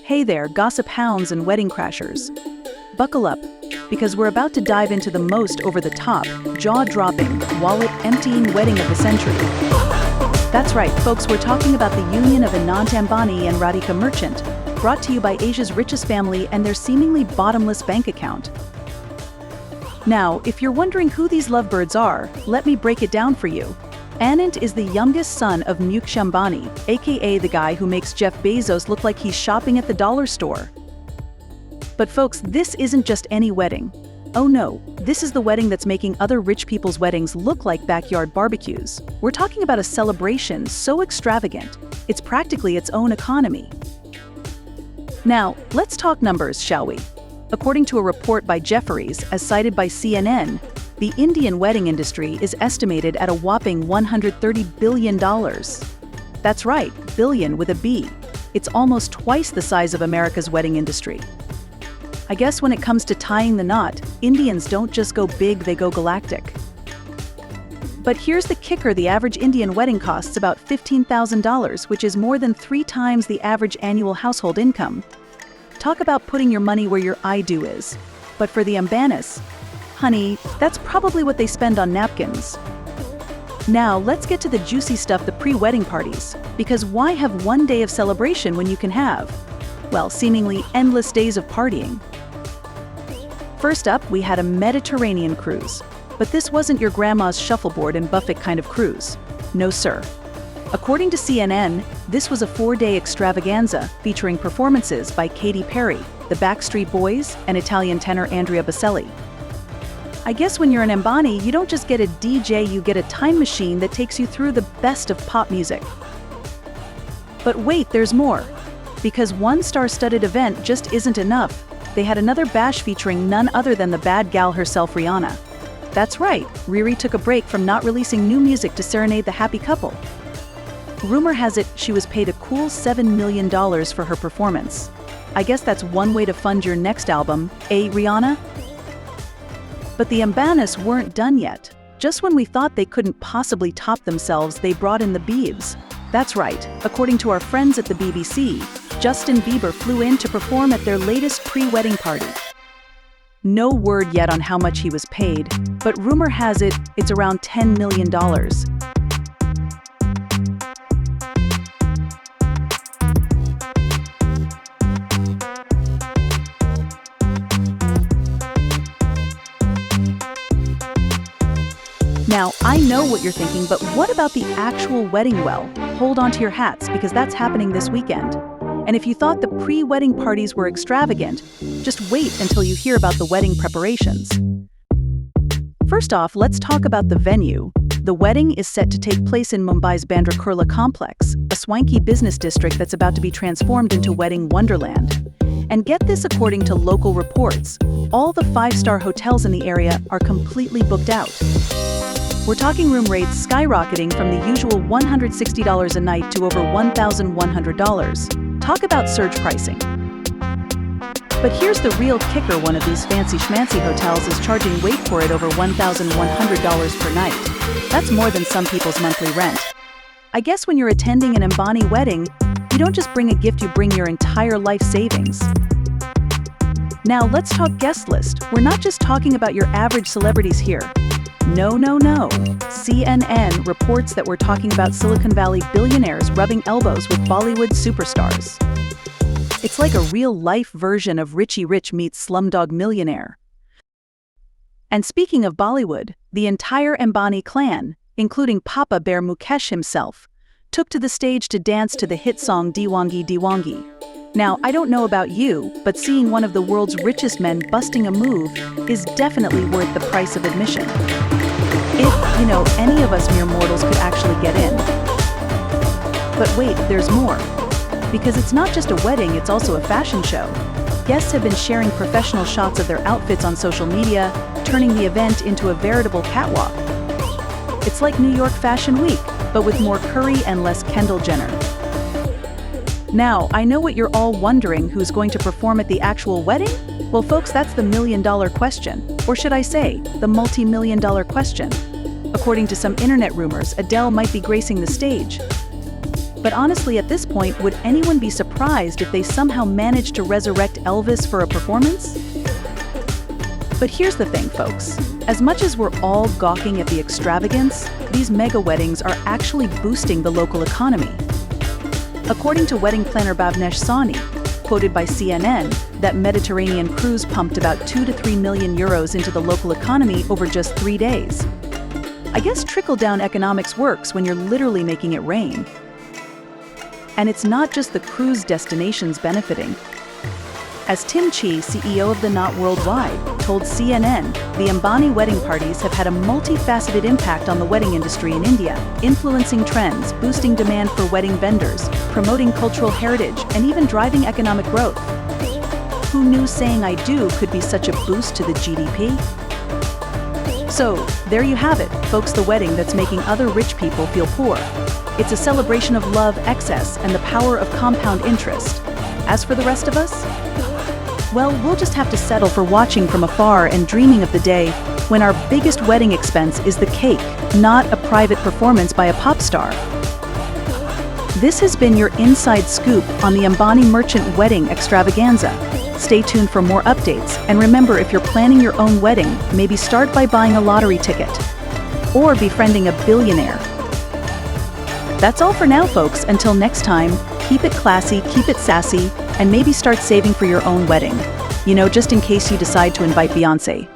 Hey there, gossip hounds and wedding crashers. Buckle up, because we're about to dive into the most over-the-top, jaw-dropping, wallet-emptying wedding of the century. That's right, folks, we're talking about the union of Anant Ambani and Radhika Merchant, brought to you by Asia's richest family and their seemingly bottomless bank account. Now, if you're wondering who these lovebirds are, let me break it down for you. Anant is the youngest son of Mukesh Ambani, aka the guy who makes Jeff Bezos look like he's shopping at the dollar store. But folks, this isn't just any wedding. Oh no, this is the wedding that's making other rich people's weddings look like backyard barbecues. We're talking about a celebration so extravagant, it's practically its own economy. Now, let's talk numbers, shall we? According to a report by Jefferies, as cited by CNN, the Indian wedding industry is estimated at a whopping $130 billion. That's right, billion with a B. It's almost twice the size of America's wedding industry. I guess when it comes to tying the knot, Indians don't just go big, they go galactic. But here's the kicker, the average Indian wedding costs about $15,000, which is more than 3 times the average annual household income. Talk about putting your money where your eye do is. But for the Ambanis, honey, that's probably what they spend on napkins. Now, let's get to the juicy stuff, the pre-wedding parties. Because why have one day of celebration when you can have, well, seemingly endless days of partying? First up, we had a Mediterranean cruise. But this wasn't your grandma's shuffleboard and buffet kind of cruise. No, sir. According to CNN, this was a 4-day extravaganza featuring performances by Katy Perry, the Backstreet Boys, and Italian tenor Andrea Bocelli. I guess when you're an Ambani, you don't just get a DJ, you get a time machine that takes you through the best of pop music. But wait, there's more. Because one star-studded event just isn't enough. They had another bash featuring none other than the bad gal herself, Rihanna. That's right, Riri took a break from not releasing new music to serenade the happy couple. Rumor has it she was paid a cool $7 million for her performance. I guess that's one way to fund your next album, Rihanna? But the Ambanis weren't done yet. Just when we thought they couldn't possibly top themselves, they brought in the Biebs. That's right, according to our friends at the BBC, Justin Bieber flew in to perform at their latest pre-wedding party. No word yet on how much he was paid, but rumor has it, it's around $10 million. Now, I know what you're thinking, but what about the actual wedding? Well, hold on to your hats, because that's happening this weekend. And if you thought the pre-wedding parties were extravagant, just wait until you hear about the wedding preparations. First off, let's talk about the venue. The wedding is set to take place in Mumbai's Bandra Kurla complex, a swanky business district that's about to be transformed into wedding wonderland. And get this, according to local reports, all the 5-star hotels in the area are completely booked out. We're talking room rates skyrocketing from the usual $160 a night to over $1,100. Talk about surge pricing. But here's the real kicker, one of these fancy schmancy hotels is charging, wait for it, over $1,100 per night. That's more than some people's monthly rent. I guess when you're attending an Ambani wedding, you don't just bring a gift, you bring your entire life savings. Now let's talk guest list. We're not just talking about your average celebrities here. No. CNN reports that we're talking about Silicon Valley billionaires rubbing elbows with Bollywood superstars. It's like a real-life version of Richie Rich meets Slumdog Millionaire. And speaking of Bollywood, the entire Ambani clan, including Papa Bear Mukesh himself, took to the stage to dance to the hit song Diwangi Diwangi. Now, I don't know about you, but seeing one of the world's richest men busting a move is definitely worth the price of admission. If, any of us mere mortals could actually get in. But wait, there's more. Because it's not just a wedding, it's also a fashion show. Guests have been sharing professional shots of their outfits on social media, turning the event into a veritable catwalk. It's like New York Fashion Week, but with more curry and less Kendall Jenner. Now, I know what you're all wondering, who's going to perform at the actual wedding? Well, folks, that's the million-dollar question. Or should I say, the multi-million-dollar question. According to some internet rumors, Adele might be gracing the stage. But honestly, at this point, would anyone be surprised if they somehow managed to resurrect Elvis for a performance? But here's the thing, folks. As much as we're all gawking at the extravagance, these mega weddings are actually boosting the local economy. According to wedding planner Bhavnesh Sawhney, quoted by CNN, that Mediterranean cruise pumped about 2 to 3 million euros into the local economy over just 3 days. I guess trickle-down economics works when you're literally making it rain. And it's not just the cruise destinations benefiting. As Tim Chi, CEO of The Knot Worldwide, told CNN, the Ambani wedding parties have had a multifaceted impact on the wedding industry in India, influencing trends, boosting demand for wedding vendors, promoting cultural heritage, and even driving economic growth. Who knew saying "I do" could be such a boost to the GDP? So, there you have it, folks, the wedding that's making other rich people feel poor. It's a celebration of love, excess, and the power of compound interest. As for the rest of us? Well, we'll just have to settle for watching from afar and dreaming of the day when our biggest wedding expense is the cake, not a private performance by a pop star. This has been your inside scoop on the Ambani Merchant Wedding Extravaganza. Stay tuned for more updates, and remember, if you're planning your own wedding, maybe start by buying a lottery ticket or befriending a billionaire. That's all for now, folks. Until next time, keep it classy, keep it sassy, and maybe start saving for your own wedding. You know, just in case you decide to invite Beyoncé.